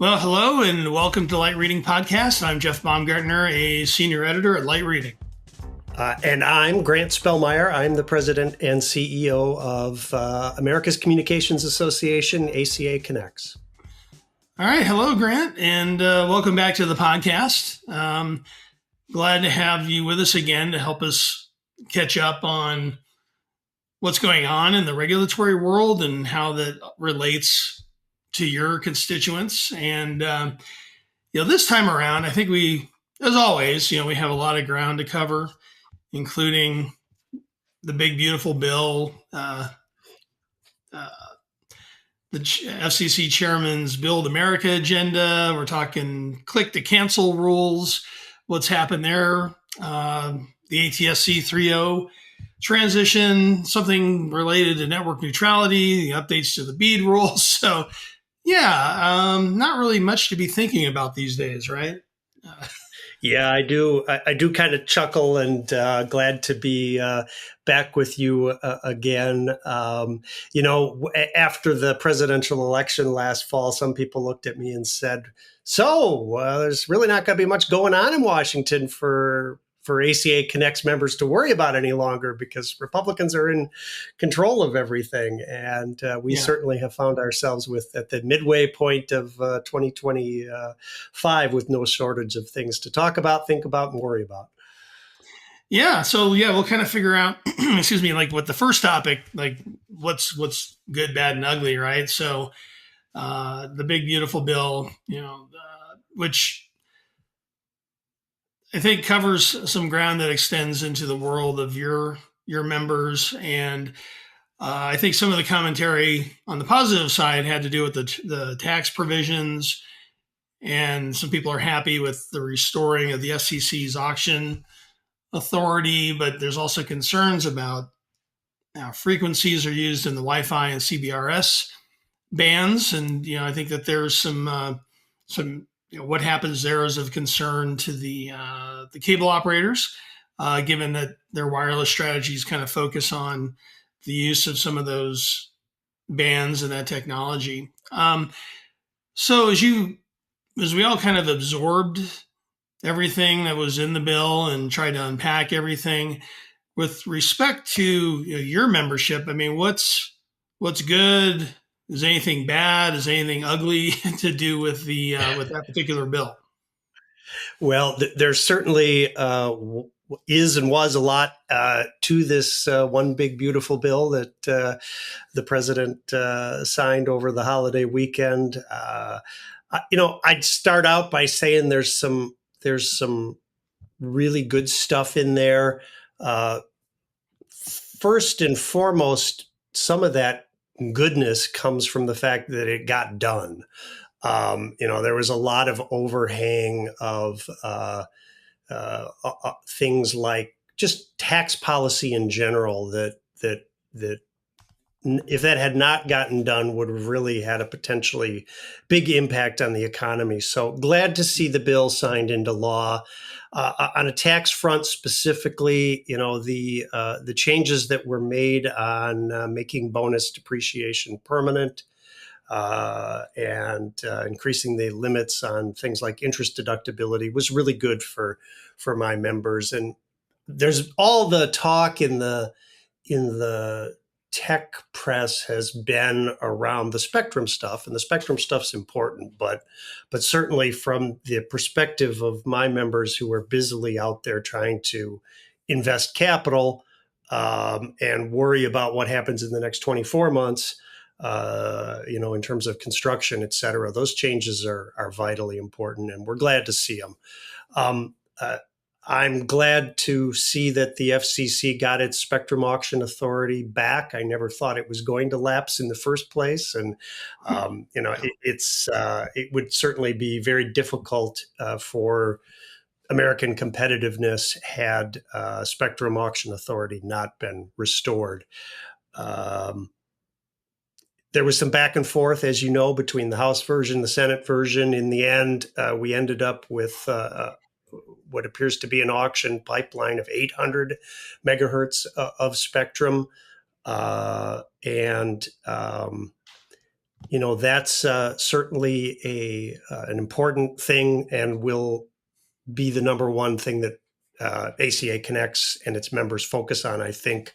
Well, hello and welcome to Light Reading Podcast. I'm Jeff Baumgartner, a senior editor at Light Reading. And I'm Grant Spellmeyer. I'm the president and CEO of America's Communications Association, ACA Connects. All right. Hello, Grant, and welcome back to the podcast. Glad to have you with us again to help us catch up on what's going on in the regulatory world and how that relates to your constituents. And, this time around, I think as always, we have a lot of ground to cover, including the big, beautiful bill, uh, the FCC chairman's Build America agenda. We're talking click to cancel rules, what's happened there, the ATSC 3.0 transition, something related to network neutrality, the updates to the BEAD rules. So, not really much to be thinking about these days, right? Yeah, I do. I do kind of chuckle and glad to be back with you again. After the presidential election last fall, some people looked at me and said, "So there's really not going to be much going on in Washington for ACA Connects members to worry about any longer because Republicans are in control of everything." And we certainly have found ourselves at the midway point of 2025 with no shortage of things to talk about, think about, and worry about. Yeah. So we'll kind of figure out, excuse me, like what the first topic, like what's good, bad, and ugly, right? So the big beautiful bill, which I think covers some ground that extends into the world of your members, and I think some of the commentary on the positive side had to do with the tax provisions, and some people are happy with the restoring of the FCC's auction authority, but there's also concerns about how frequencies are used in the Wi-Fi and CBRS bands, and I think that there's some what happens there is of concern to the cable operators, given that their wireless strategies kind of focus on the use of some of those bands and that technology. So as we all kind of absorbed everything that was in the bill and tried to unpack everything with respect to your membership, I mean, what's good? Is anything bad? Is anything ugly to do with with that particular bill? Well, there's certainly is and was a lot to this one big beautiful bill that the president signed over the holiday weekend. I'd start out by saying there's some really good stuff in there. First and foremost, some of that goodness comes from the fact that it got done. There was a lot of overhang of things like just tax policy in general that if that had not gotten done would have really had a potentially big impact on the economy. So glad to see the bill signed into law. On a tax front specifically, the changes that were made on making bonus depreciation permanent, and increasing the limits on things like interest deductibility was really good for my members. And there's all the talk in the tech press has been around the spectrum stuff, and the spectrum stuff's important, but certainly from the perspective of my members who are busily out there trying to invest capital and worry about what happens in the next 24 months, in terms of construction, et cetera, those changes are vitally important, and we're glad to see them. I'm glad to see that the FCC got its spectrum auction authority back. I never thought it was going to lapse in the first place, and it would certainly be very difficult for American competitiveness had spectrum auction authority not been restored. There was some back and forth, as you know, between the House version, the Senate version. In the end, we ended up with what appears to be an auction pipeline of 800 megahertz of spectrum. And That's certainly an important thing, and will be the number one thing that ACA Connects and its members focus on, I think,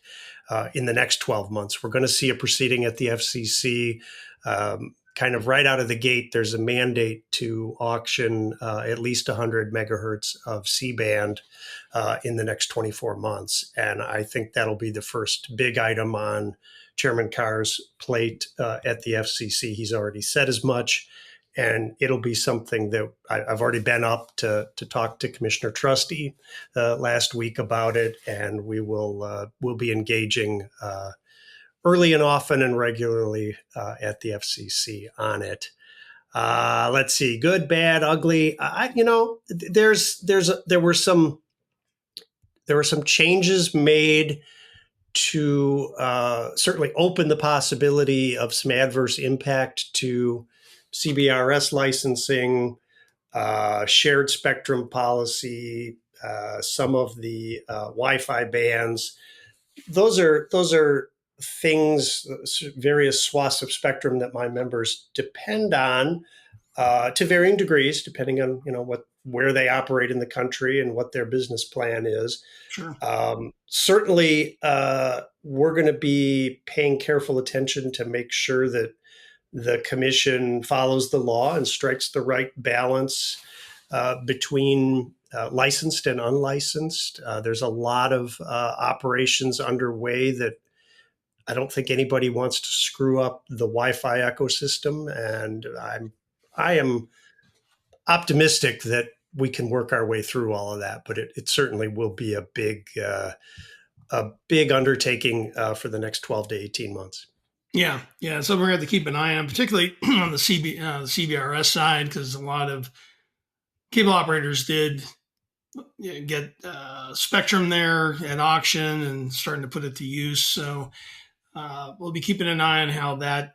in the next 12 months. We're going to see a proceeding at the FCC. Kind of right out of the gate, there's a mandate to auction at least 100 megahertz of C-band in the next 24 months. And I think that'll be the first big item on Chairman Carr's plate at the FCC. He's already said as much. And it'll be something that I've already been up to talk to Commissioner Trusty last week about it, and we'll be engaging early and often and regularly at the FCC on it. Let's see, good, bad, ugly. There were some changes made to certainly open the possibility of some adverse impact to CBRS licensing, shared spectrum policy, some of the Wi-Fi bans. Those are things, various swaths of spectrum that my members depend on to varying degrees, depending on where they operate in the country and what their business plan is. Sure. Certainly, we're going to be paying careful attention to make sure that the commission follows the law and strikes the right balance between licensed and unlicensed. There's a lot of operations underway that I don't think anybody wants to screw up the Wi-Fi ecosystem, and I am optimistic that we can work our way through all of that. But it certainly will be a big undertaking for the next 12 to 18 months. Yeah. So we're going to have to keep an eye on, particularly on the CBRS side, because a lot of cable operators did get spectrum there at auction and starting to put it to use. So we'll be keeping an eye on how that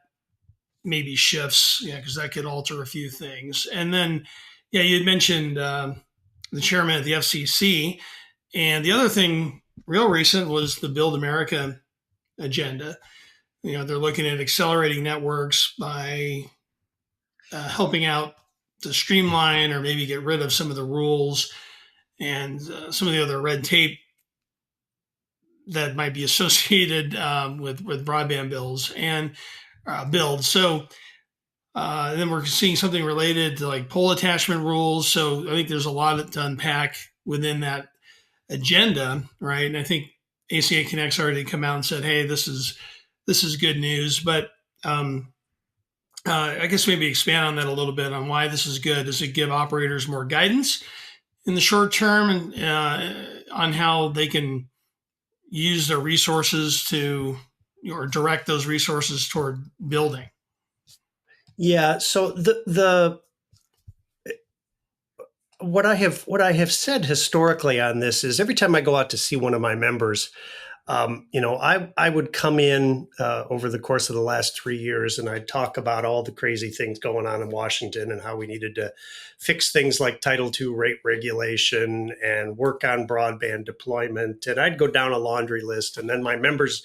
maybe shifts, because that could alter a few things. And then, you had mentioned the chairman of the FCC. And the other thing real recent was the Build America agenda. They're looking at accelerating networks by helping out to streamline or maybe get rid of some of the rules and some of the other red tape that might be associated with broadband bills and builds. So then we're seeing something related to like pole attachment rules. So I think there's a lot to unpack within that agenda, right? And I think ACA Connects already come out and said, hey, this is good news. But I guess maybe expand on that a little bit on why this is good. Does it give operators more guidance in the short term and on how they can use their resources to or direct those resources toward building? Yeah. So what I have said historically on this is every time I go out to see one of my members, I would come in over the course of the last 3 years and I'd talk about all the crazy things going on in Washington and how we needed to fix things like Title II rate regulation and work on broadband deployment. And I'd go down a laundry list, and then my members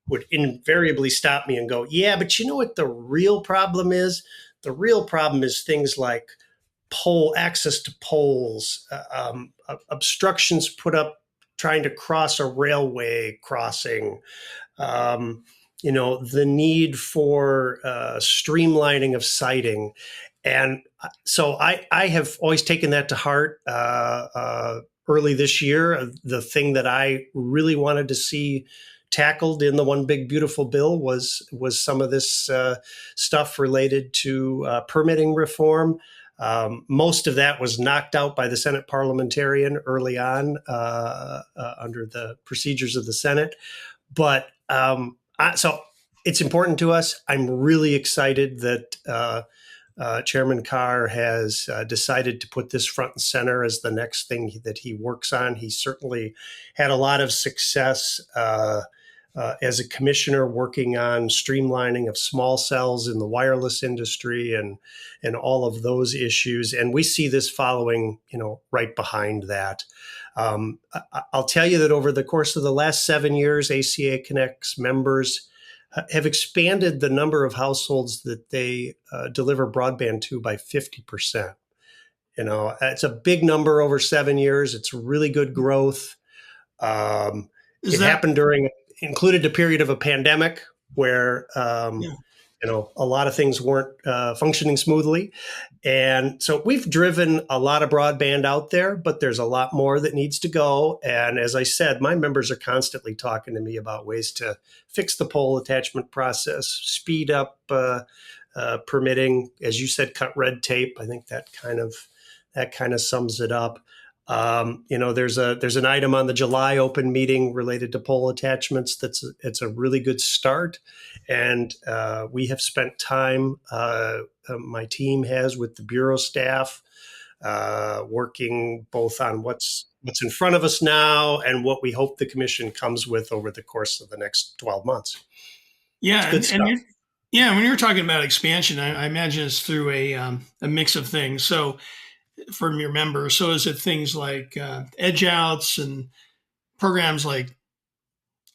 would invariably stop me and go, yeah, but you know what the real problem is? The real problem is things like access to poles, obstructions put up trying to cross a railway crossing, the need for streamlining of siting. And so I have always taken that to heart. Early this year, the thing that I really wanted to see tackled in the One Big Beautiful Bill was some of this stuff related to permitting reform. Most of that was knocked out by the Senate parliamentarian early on under the procedures of the Senate. But so it's important to us. I'm really excited that Chairman Carr has decided to put this front and center as the next thing that he works on. He certainly had a lot of success as a commissioner working on streamlining of small cells in the wireless industry and all of those issues. And we see this following, right behind that. I'll tell you that over the course of the last 7 years, ACA Connects members have expanded the number of households that they deliver broadband to by 50%. It's a big number over 7 years. It's really good growth. Is It that happened included a period of a pandemic where yeah. a lot of things weren't functioning smoothly. And so we've driven a lot of broadband out there, but there's a lot more that needs to go. And as I said, my members are constantly talking to me about ways to fix the pole attachment process, speed up permitting, as you said, cut red tape. I think that kind of sums it up. There's an item on the July open meeting related to pole attachments. It's a really good start, and we have spent time. My team has with the bureau staff, working both on what's in front of us now and what we hope the commission comes with over the course of the next 12 months. Yeah, It's good stuff. when you're talking about expansion, I imagine it's through a mix of things. So from your members, so is it things like edge outs and programs like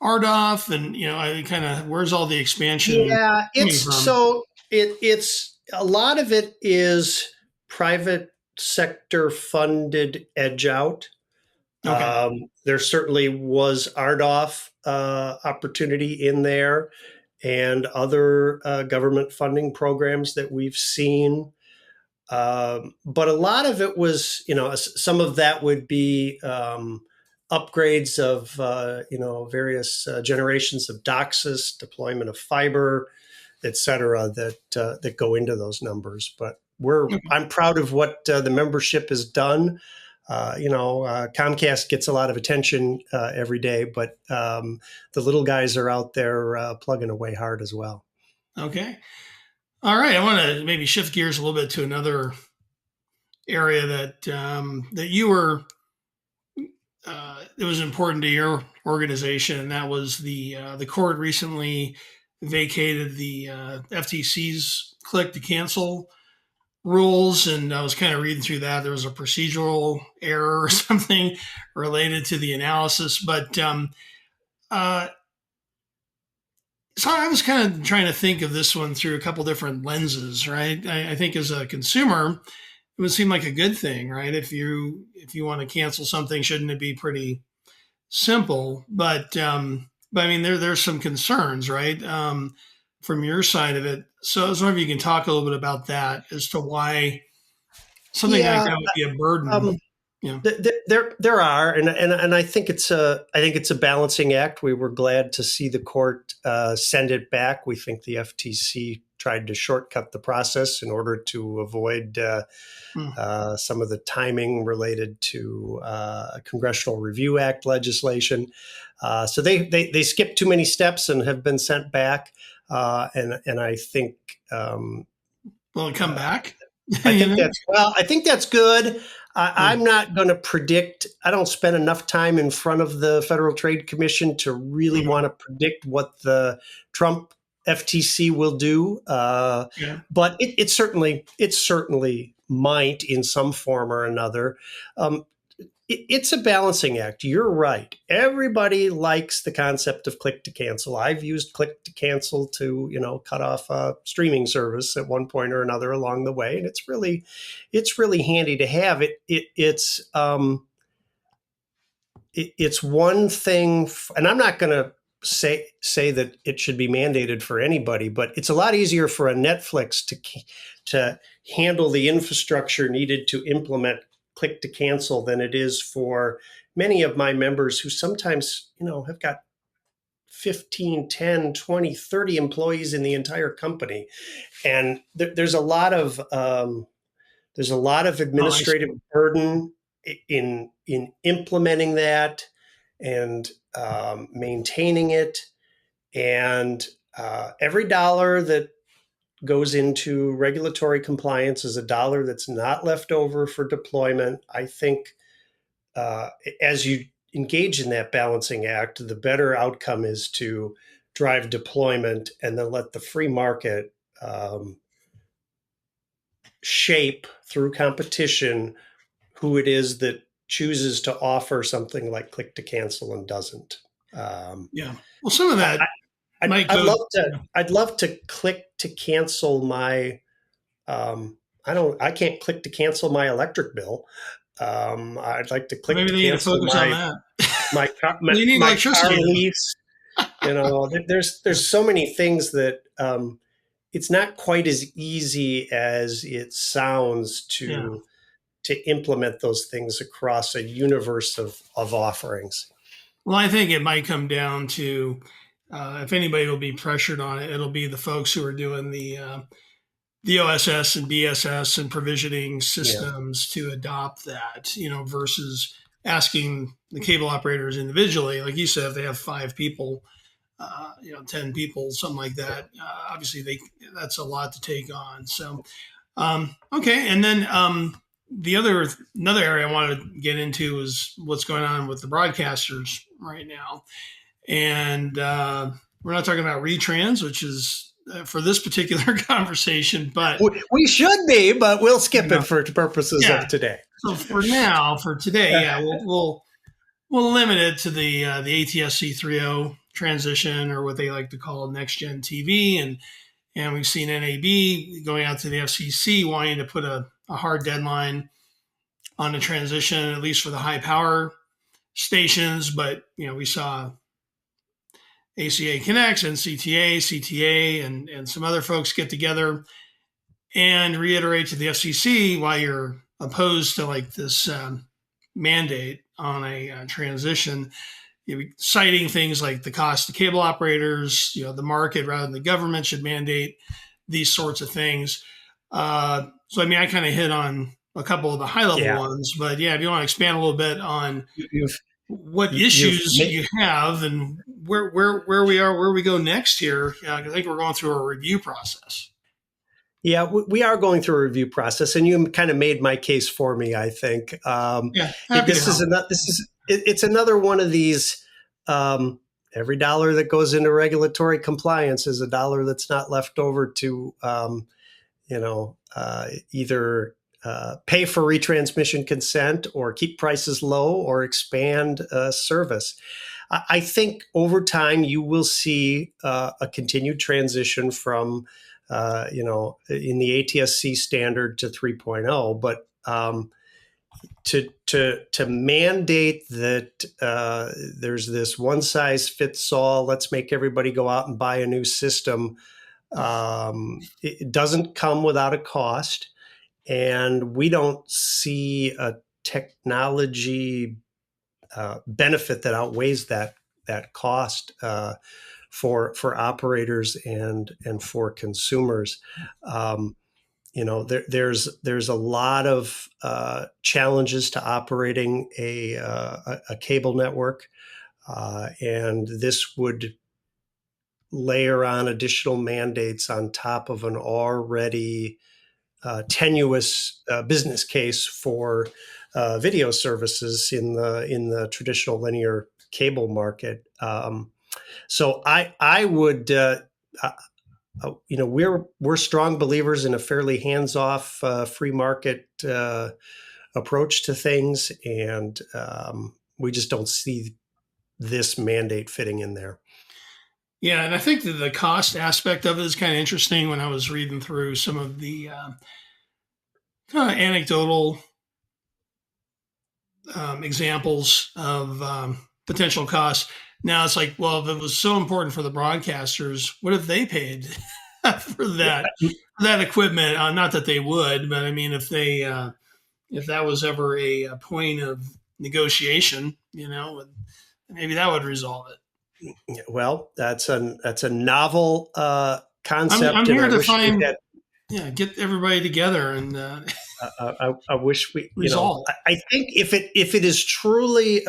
RDOF, and I kind of where's all the expansion Yeah, coming it's from? so it's a lot of it is private sector funded edge out. Okay, There certainly was RDOF opportunity in there, and other government funding programs that we've seen. But a lot of it was, some of that would be upgrades of, various generations of DOCSIS, deployment of fiber, et cetera, that go into those numbers. But okay, I'm proud of what the membership has done. Comcast gets a lot of attention every day, but the little guys are out there plugging away hard as well. okay. All right, I want to maybe shift gears a little bit to another area that you were it was important to your organization, and that was the court recently vacated the FTC's click to cancel rules, and I was kind of reading through that. There was a procedural error or something related to the analysis, but uh, so I was kind of trying to think of this one through a couple different lenses, right? I think as a consumer, it would seem like a good thing, right? If you want to cancel something, shouldn't it be pretty simple? But I mean, there's some concerns, right, from your side of it. So I was wondering if you can talk a little bit about that as to why something like Yeah, that would be a burden. um, Yeah. there are, and I think it's a balancing act. We were glad to see the court send it back. We think the FTC tried to shortcut the process in order to avoid Mm. some of the timing related to Congressional Review Act legislation. So they skipped too many steps and have been sent back. And I think Will it come back? I You think think? that's good. Yeah. I'm not going to predict. I don't spend enough time in front of the Federal Trade Commission to really Mhm. want to predict what the Trump FTC will do. Yeah. But it certainly might in some form or another. Um, it's a balancing act. You're right. Everybody likes the concept of click to cancel. I've used click to cancel to, cut off a streaming service at one point or another along the way, and it's really handy to have it. It's one thing, and I'm not going to say that it should be mandated for anybody, but it's a lot easier for a Netflix to handle the infrastructure needed to implement click to cancel than it is for many of my members who sometimes, have got 15, 10, 20, 30 employees in the entire company. And there's a lot of Oh, I administrative see. burden in implementing that and maintaining it. And every dollar that goes into regulatory compliance is a dollar that's not left over for deployment. I think as you engage in that balancing act, the better outcome is to drive deployment and then let the free market shape through competition who it is that chooses to offer something like click to cancel and doesn't. Um, Yeah. Well, some of I, that. might I'd go. love to. I'd love to click to cancel my. I don't. I can't click to cancel my electric bill. I'd like to click Maybe to they need to cancel focus on that. my They need my car electricity though. lease. There's so many things that it's not quite as easy as it sounds Yeah. to implement those things across a universe of offerings. Well, I think it might come down to if anybody will be pressured on it, it'll be the folks who are doing the OSS and BSS and provisioning Yeah. systems to adopt that, versus asking the cable operators individually. Like you said, if they have 5 people, 10 people, something like that, obviously that's a lot to take on. So, okay. And then another area I wanted to get into is what's going on with the broadcasters right now. And we're not talking about retrans, which is for this particular conversation, but We should be, but we'll skip yeah, it for purposes yeah. of today. So for today, yeah, we'll limit it to the ATSC 3.0 transition, or what they like to call NextGenTV, and we've seen NAB going out to the FCC wanting to put a hard deadline on the transition, at least for the high power stations. But we saw ACA Connects and CTA, and some other folks get together and reiterate to the FCC why you're opposed to like this mandate on a transition, citing things like the cost to cable operators, the market rather than the government should mandate these sorts of things. So, I mean, I kind of hit on a couple of the high level Yeah. ones, but yeah, if you want to expand a little bit on You've what you've issues you have and where we are, where we go next here, I think we're going through a review process. Yeah, we are going through a review process, and you kind of made my case for me. I think Yeah, happy to help. it's another one of these. Every dollar that goes into regulatory compliance is a dollar that's not left over to either pay for retransmission consent or keep prices low or expand service. I think over time you will see a continued transition from in the ATSC standard to 3.0, but to mandate that there's this one size fits all, let's make everybody go out and buy a new system. It doesn't come without a cost, and we don't see a technology benefit that outweighs that cost for operators and for consumers. There's a lot of challenges to operating a cable network, and this would layer on additional mandates on top of an already tenuous business case for video services in the traditional linear cable market. So I would. We're strong believers in a fairly hands-off free market approach to things, and we just don't see this mandate fitting in there. Yeah, and I think that the cost aspect of it is kind of interesting. When I was reading through some of the kind of anecdotal examples of potential costs. Now it's like, well, if it was so important for the broadcasters, what if they paid for that equipment? Not that they would, but I mean, if that was ever a point of negotiation, maybe that would resolve it. Well, that's a novel concept. I'm here to find, had, get everybody together and I wish we resolve. I think if it is truly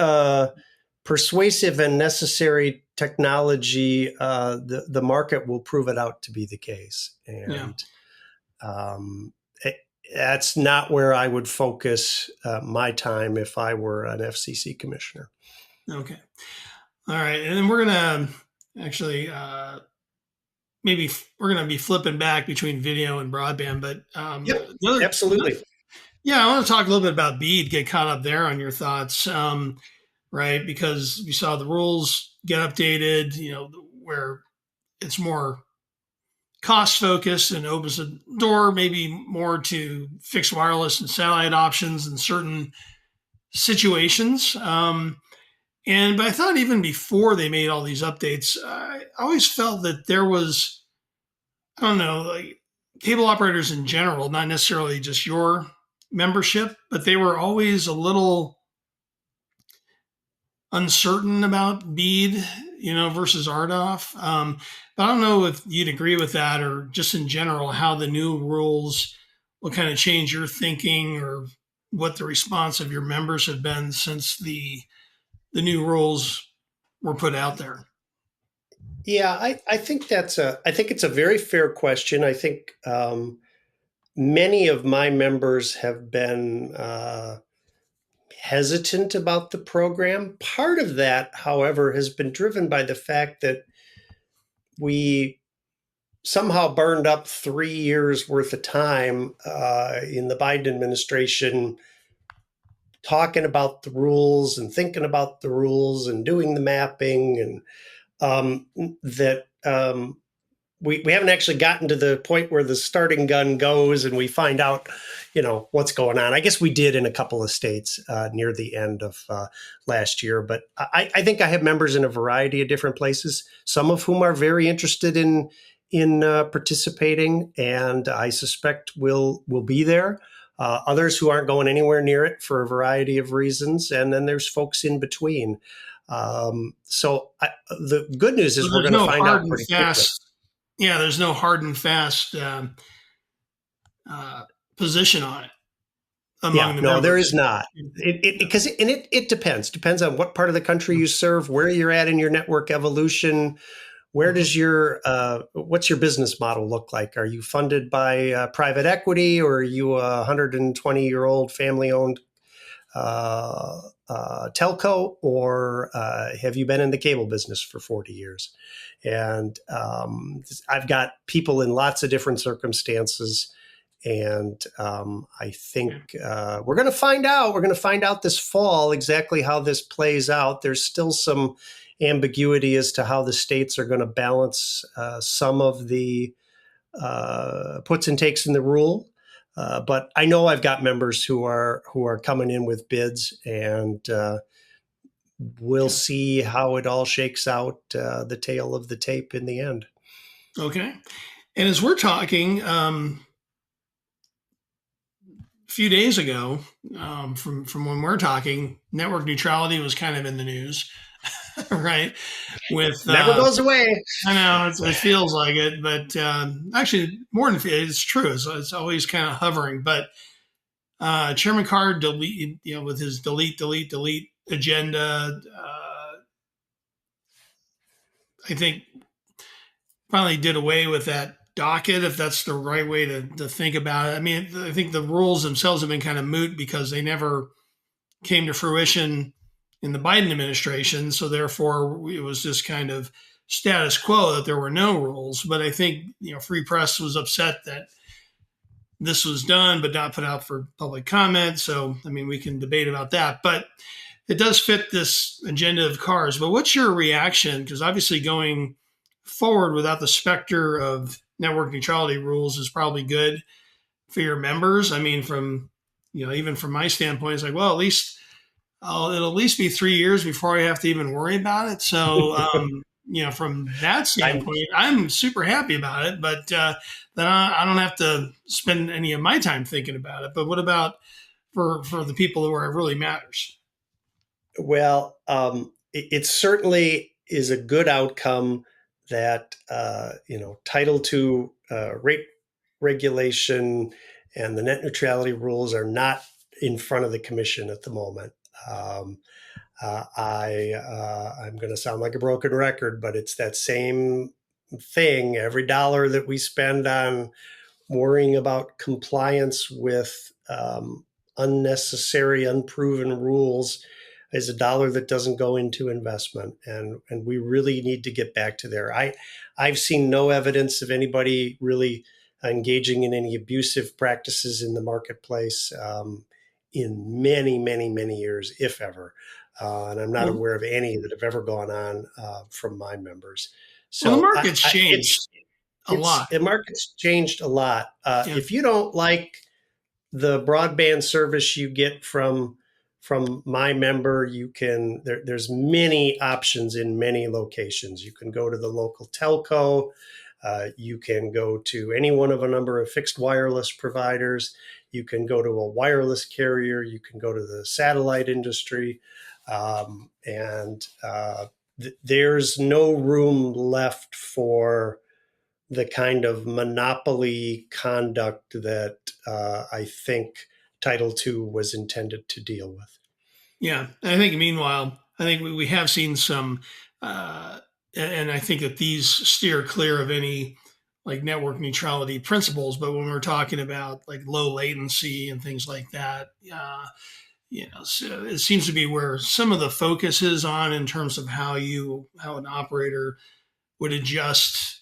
persuasive and necessary technology, the market will prove it out to be the case, and that's not where I wod focus my time if I were an FCC commissioner. Okay. All right. And then we're going to actually, maybe we're going to be flipping back between video and broadband, but yep, absolutely. Yeah. I want to talk a little bit about BEAD, get caught up there on your thoughts, right? Because we saw the rules get updated, where it's more cost focused and opens the door maybe more to fixed wireless and satellite options in certain situations. But I thought even before they made all these updates, I always felt that there was, I don't know, like cable operators in general, not necessarily just your membership, but they were always a little uncertain about BEAD, versus RDOF. But I don't know if you'd agree with that, or just in general, how the new rules will kind of change your thinking, or what the response of your members have been since the new rules were put out there. Yeah, I think I think it's a very fair question. I think many of my members have been hesitant about the program. Part of that, however, has been driven by the fact that we somehow burned up 3 years worth of time in the Biden administration talking about the rules and thinking about the rules and doing the mapping, and that we haven't actually gotten to the point where the starting gun goes and we find out, what's going on. I guess we did in a couple of states near the end of last year, but I think I have members in a variety of different places, some of whom are very interested in participating, and I suspect will be there. Others who aren't going anywhere near it for a variety of reasons, and then there's folks in between. The good news is we're going to find out pretty quickly. Yeah, there's no hard and fast position on it among the members. There is not. It depends on what part of the country you serve, where you're at in your network evolution. Where does what's your business model look like? Are you funded by private equity, or are you a 120-year-old family-owned telco, or have you been in the cable business for 40 years? And I've got people in lots of different circumstances, and I think we're going to find out. We're going to find out this fall exactly how this plays out. There's still some ambiguity as to how the states are going to balance some of the puts and takes in the rule. But I know I've got members who are coming in with bids, and we'll see how it all shakes out, the tail of the tape in the end. Okay. And as we're talking, a few days ago, from when we're talking, network neutrality was kind of in the news, right? With never goes away. I know it feels like it, but actually, more than it's true. It's always kind of hovering. But Chairman Carr with his delete agenda, I think finally did away with that docket, if that's the right way to think about it. I mean, I think the rules themselves have been kind of moot because they never came to fruition in the Biden administration. So therefore, it was just kind of status quo that there were no rules. But I think, Free Press was upset that this was done but not put out for public comment. So, I mean, we can debate about that. But it does fit this agenda of Carr's. But what's your reaction? Because obviously going forward without the specter of network neutrality rules is probably good for your members. I mean, even from my standpoint, it's like, well, it'll at least be 3 years before I have to even worry about it. So, from that standpoint, I'm super happy about it, but then I don't have to spend any of my time thinking about it. But what about for the people where it really matters? Well, it certainly is a good outcome that, Title II rate regulation and the net neutrality rules are not in front of the commission at the moment. I'm going to sound like a broken record, but it's that same thing. Every dollar that we spend on worrying about compliance with unnecessary, unproven rules is a dollar that doesn't go into investment. And we really need to get back to there. I've seen no evidence of anybody really engaging in any abusive practices in the marketplace in many, many, many years, if ever. And I'm not Well, aware of any that have ever gone on from my members. well, the So market's changed a lot. the market's changed a lot. Yeah. If you don't like the broadband service you get from my member, you can there's many options in many locations. You can go to the local telco. You can go to any one of a number of fixed wireless providers. You can go to a wireless carrier. You can go to the satellite industry. There's no room left for the kind of monopoly conduct that I think Title II was intended to deal with. Yeah. I think, meanwhile, I think we have seen some, uh, and I think that these steer clear of any like network neutrality principles. But when we're talking about like low latency and things like that, so it seems to be where some of the focus is on in terms of how an operator would adjust,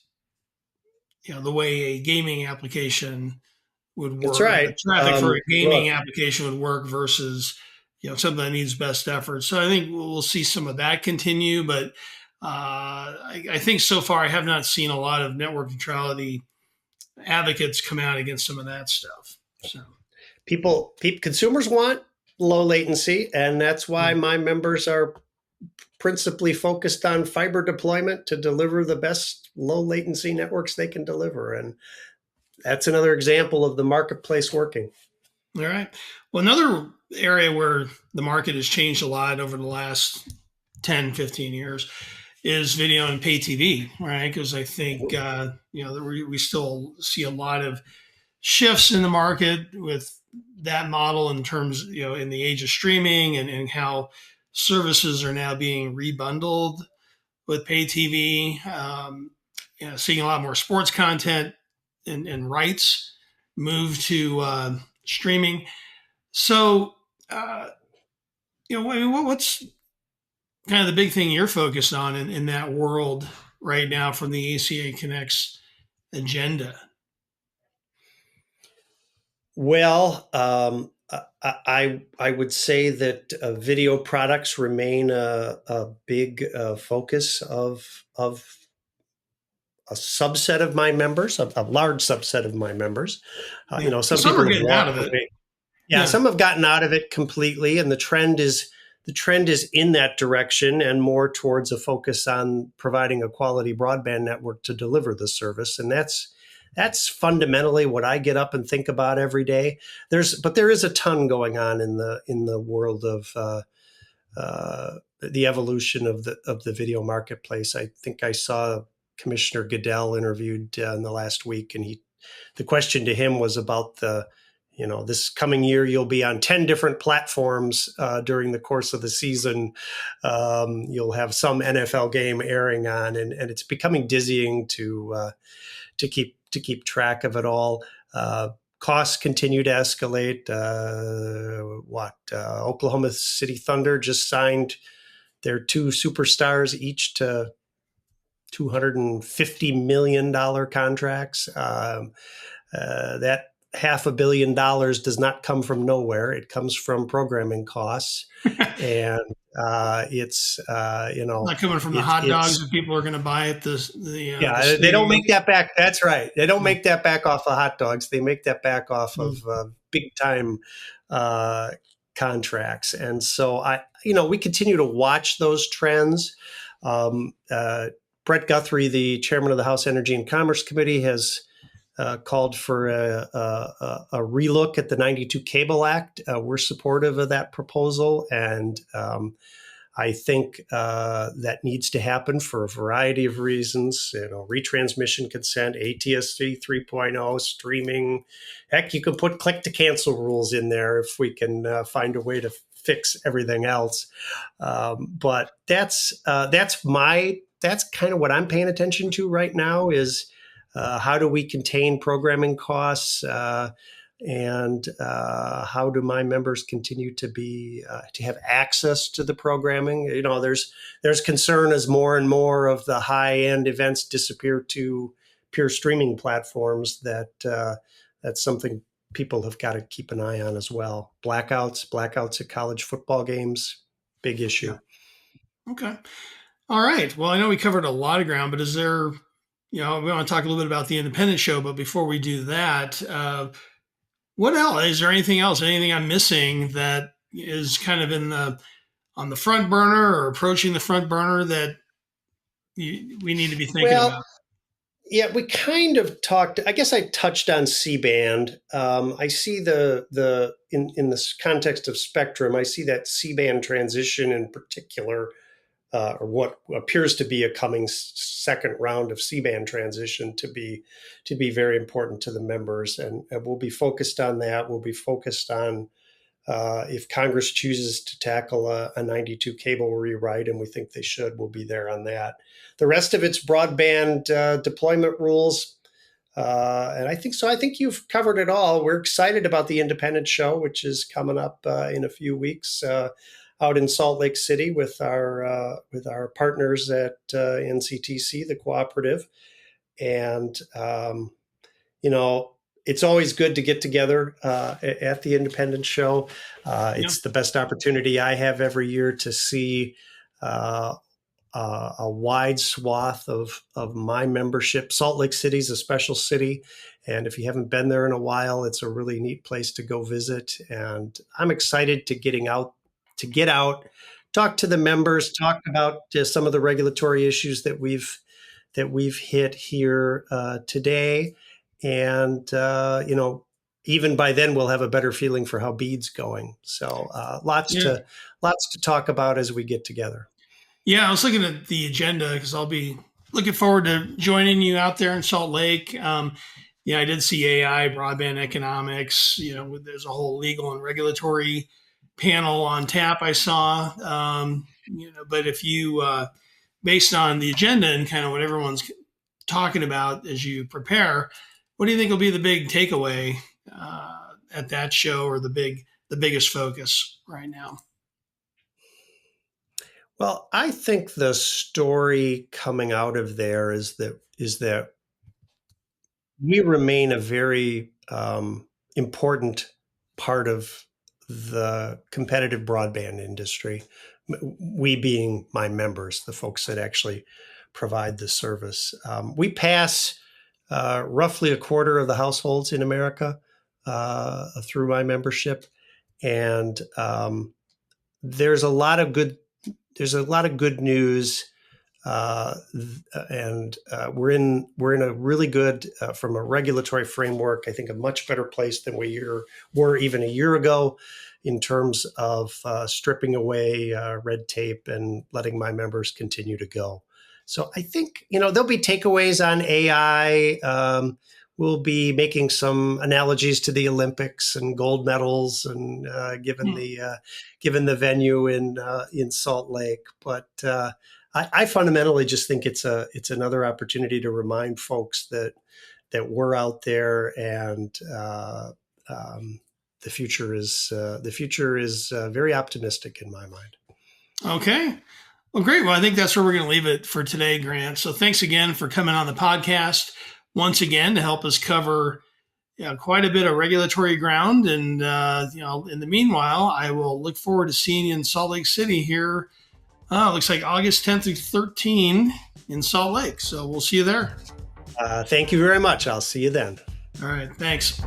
the way a gaming application would That's work, the right. traffic for a gaming Look, application would work versus, something that needs best effort. So I think we'll see some of that continue, but I think so far I have not seen a lot of network neutrality advocates come out against some of that stuff. So consumers want low latency, and that's why yeah. my members are principally focused on fiber deployment to deliver the best low latency networks they can deliver. And that's another example of the marketplace working. All right. Well, another area where the market has changed a lot over the last 10, 15 years is video and pay TV, right? Because I think, we still see a lot of shifts in the market with that model in terms, in the age of streaming and how services are now being rebundled with pay TV. Seeing a lot more sports content and rights move to streaming. So, what's kind of the big thing you're focused on in that world right now from the ACA Connects agenda? Well, I would say that video products remain a big focus of a subset of my members, a large subset of my members. Yeah. Some Some are people have getting out walked of it. away. Yeah, Yeah. some have gotten out of it completely, and the trend is in that direction and more towards a focus on providing a quality broadband network to deliver the service, and that's fundamentally what I get up and think about every day. But there is a ton going on in the world of the evolution of the video marketplace. I think I saw Commissioner Goodell interviewed in the last week, and the question to him was about this coming year you'll be on 10 different platforms during the course of the season. You'll have some NFL game airing on, and it's becoming dizzying to keep track of it all. Costs continue to escalate. Oklahoma City Thunder just signed their two superstars each to $250 million contracts. That $500 million does not come from nowhere. It comes from programming costs, and it's Not coming from the hot dogs it's that people are going to buy at the yeah, they don't stadium. make that back. That's right. They don't make that back off of hot dogs. They make that back off of big time uh, contracts. And so we continue to watch those trends. Brett Guthrie, the chairman of the House Energy and Commerce Committee, has called for a relook at the 92 Cable Act. We're supportive of that proposal, and I think that needs to happen for a variety of reasons. Retransmission consent, ATSC 3.0, streaming. Heck, you can put click to cancel rules in there if we can find a way to fix everything else. But that's kind of what I'm paying attention to right now is how do we contain programming costs, and how do my members continue to have access to the programming? There's concern as more and more of the high end events disappear to pure streaming platforms that's something people have got to keep an eye on as well. Blackouts at college football games. big issue. Okay. All right. Well, I know we covered a lot of ground, but is there, we want to talk a little bit about the independent show, but before we do that, what else? Is there anything else? Anything I'm missing that is kind of on the front burner or approaching the front burner that we need to be thinking Well, about? yeah, we kind of talked. I guess I touched on C-band. I see in this context of spectrum, I see that C-band transition in particular, or what appears to be a coming second round of C-band transition to be very important to the members, and we'll be focused on that. We'll be focused on if Congress chooses to tackle a 92 cable rewrite, and we think they should, we'll be there on that. The rest of it's broadband deployment rules. And I think so. I think you've covered it all. We're excited about the Independent Show, which is coming up in a few weeks out in Salt Lake City with our partners at NCTC, the cooperative. And it's always good to get together at the Independent Show. It's the best opportunity I have every year to see a wide swath of my membership. Salt Lake City is a special city, and if you haven't been there in a while, it's a really neat place to go visit. And I'm excited to get out, talk to the members, talk about some of the regulatory issues that we've hit here today. And, even by then we'll have a better feeling for how BEAD's going. So lots to talk about as we get together. Yeah, I was looking at the agenda because I'll be looking forward to joining you out there in Salt Lake. I did see AI, broadband economics. There's a whole legal and regulatory panel on tap I saw. But if you, based on the agenda and kind of what everyone's talking about as you prepare, what do you think will be the big takeaway at that show, or the biggest focus right now? Well, I think the story coming out of there is that we remain a very important part of the competitive broadband industry. We being my members, the folks that actually provide the service. We pass roughly a quarter of the households in America through my membership, and there's a lot of good news, and we're in a really good, from a regulatory framework, I think a much better place than we were even a year ago in terms of stripping away red tape and letting my members continue to go. So I think, there'll be takeaways on AI. We'll be making some analogies to the Olympics and gold medals, and given the venue in Salt Lake. But I fundamentally just think it's another opportunity to remind folks that we're out there, and the future is very optimistic in my mind. Okay. Well, great. Well, I think that's where we're going to leave it for today, Grant. So thanks again for coming on the podcast once again to help us cover quite a bit of regulatory ground. And, in the meanwhile, I will look forward to seeing you in Salt Lake City here. Looks like August 10th through 13 in Salt Lake. So we'll see you there. Thank you very much. I'll see you then. All right. Thanks.